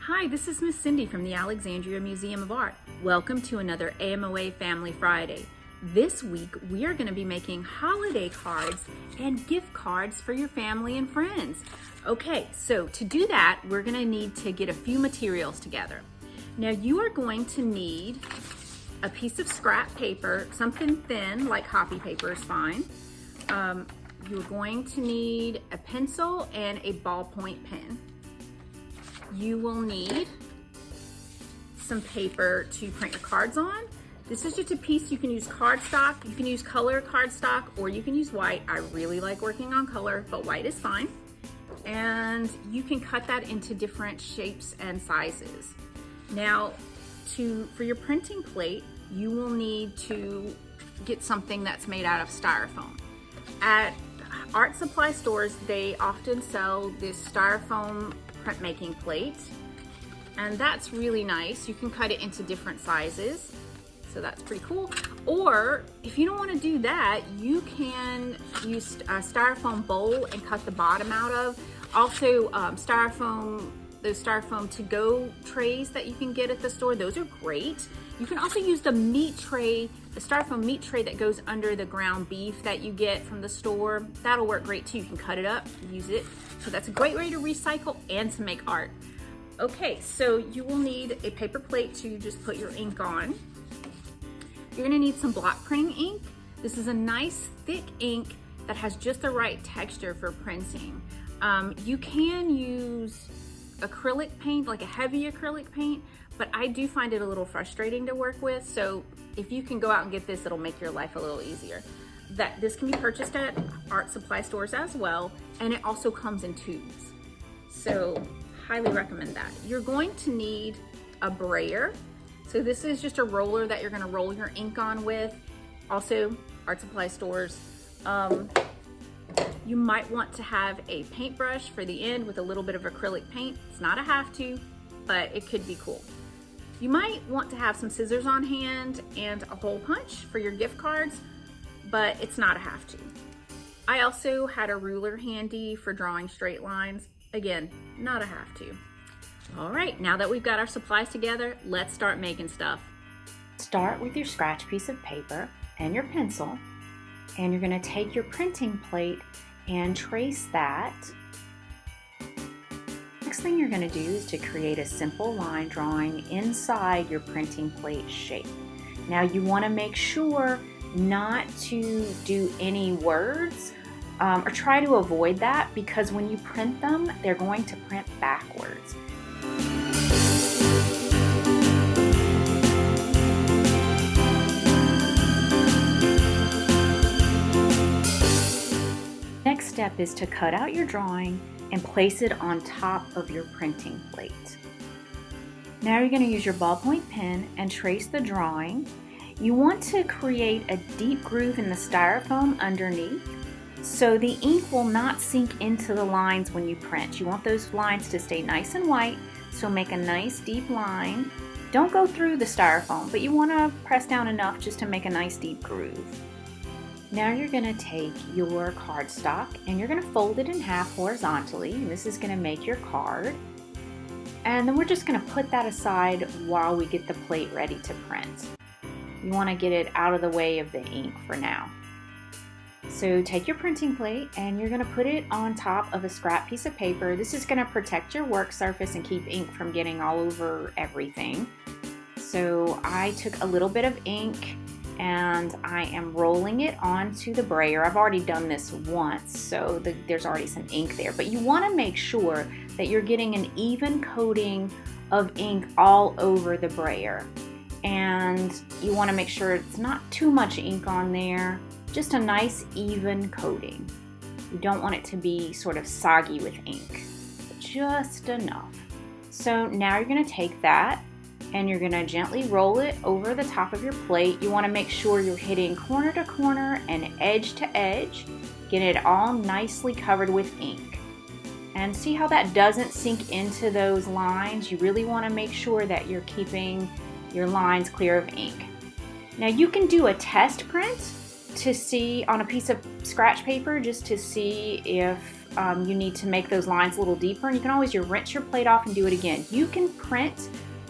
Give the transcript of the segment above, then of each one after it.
Hi, this is Miss Cindy from the Alexandria Museum of Art. Welcome to another AMoA Family Friday. This week we are going to be making holiday cards and gift cards for your family and friends. Okay, so to do that, we're going to need to get a few materials together. Now you are going to need a piece of scrap paper, something thin like copy paper is fine. You're going to need a pencil and a ballpoint pen. You will need some paper to print your cards on. This is just a piece. You can use cardstock, you can use color cardstock, or you can use white. I really like working on color, but white is fine. And you can cut that into different shapes and sizes. Now, for your printing plate, you will need to get something that's made out of styrofoam. At art supply stores, they often sell this styrofoam printmaking plate, and that's really nice. You can cut it into different sizes, so that's pretty cool. Or if you don't want to do that, you can use a styrofoam bowl and cut the bottom out of. Also, those styrofoam to-go trays that you can get at the store, those are great. You can also use the meat tray, the styrofoam meat tray that goes under the ground beef that you get from the store. That'll work great too. You can cut it up, use it. So that's a great way to recycle and to make art. Okay, so you will need a paper plate to just put your ink on. You're gonna need some block printing ink. This is a nice thick ink that has just the right texture for printing. You can use acrylic paint, like a heavy acrylic paint, but I do find it a little frustrating to work with. So if you can go out and get this, it'll make your life a little easier. This can be purchased at art supply stores as well, and it also comes in tubes. So highly recommend that. You're going to need a brayer. So this is just a roller that you're gonna roll your ink on with. Also, art supply stores. You might want to have a paintbrush for the end with a little bit of acrylic paint. It's not a have to, but it could be cool. You might want to have some scissors on hand and a hole punch for your gift cards, but it's not a have to. I also had a ruler handy for drawing straight lines. Again, not a have to. All right, now that we've got our supplies together, let's start making stuff. Start with your scratch piece of paper and your pencil, and you're gonna take your printing plate and trace that. Next thing you're gonna do is to create a simple line drawing inside your printing plate shape. Now you wanna make sure not to do any words or try to avoid that, because when you print them, they're going to print backwards. Next step is to cut out your drawing and place it on top of your printing plate. Now you're going to use your ballpoint pen and trace the drawing. You want to create a deep groove in the styrofoam underneath, so the ink will not sink into the lines when you print. You want those lines to stay nice and white, so make a nice deep line. Don't go through the styrofoam, but you want to press down enough just to make a nice deep groove. Now you're going to take your cardstock and you're going to fold it in half horizontally, and this is going to make your card. And then we're just going to put that aside while we get the plate ready to print. You want to get it out of the way of the ink for now. So take your printing plate and you're going to put it on top of a scrap piece of paper. This is going to protect your work surface and keep ink from getting all over everything. So I took a little bit of ink and I am rolling it onto the brayer. I've already done this once, so there's already some ink there, but you want to make sure that you're getting an even coating of ink all over the brayer. And you want to make sure it's not too much ink on there, just a nice even coating. You don't want it to be sort of soggy with ink, but just enough. So now you're going to take that and you're going to gently roll it over the top of your plate. You want to make sure you're hitting corner to corner and edge to edge. Get it all nicely covered with ink. And see how that doesn't sink into those lines? You really want to make sure that you're keeping your lines clear of ink. Now you can do a test print to see on a piece of scratch paper, just to see if you need to make those lines a little deeper, and you can always rinse your plate off and do it again. You can print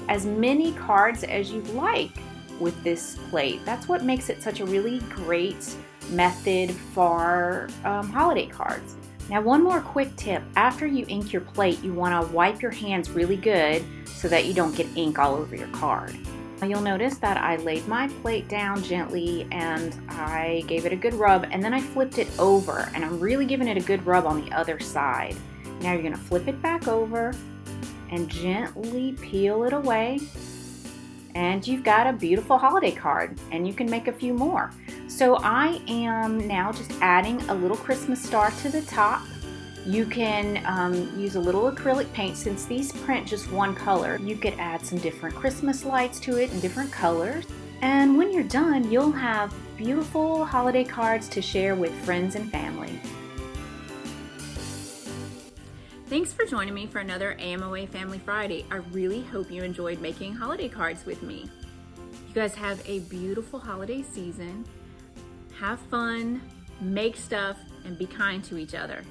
as many cards as you like with this plate. That's what makes it such a really great method for holiday cards. Now, one more quick tip. After you ink your plate, you want to wipe your hands really good so that you don't get ink all over your card. Now, you'll notice that I laid my plate down gently and I gave it a good rub, and then I flipped it over, and I'm really giving it a good rub on the other side. Now you're going to flip it back over and gently peel it away, and you've got a beautiful holiday card, and you can make a few more. So I am now just adding a little Christmas star to the top. You can use a little acrylic paint. Since these print just one color, you could add some different Christmas lights to it in different colors. And when you're done, you'll have beautiful holiday cards to share with friends and family. Thanks for joining me for another AMoA Family Friday. I really hope you enjoyed making holiday cards with me. You guys have a beautiful holiday season. Have fun, make stuff, and be kind to each other.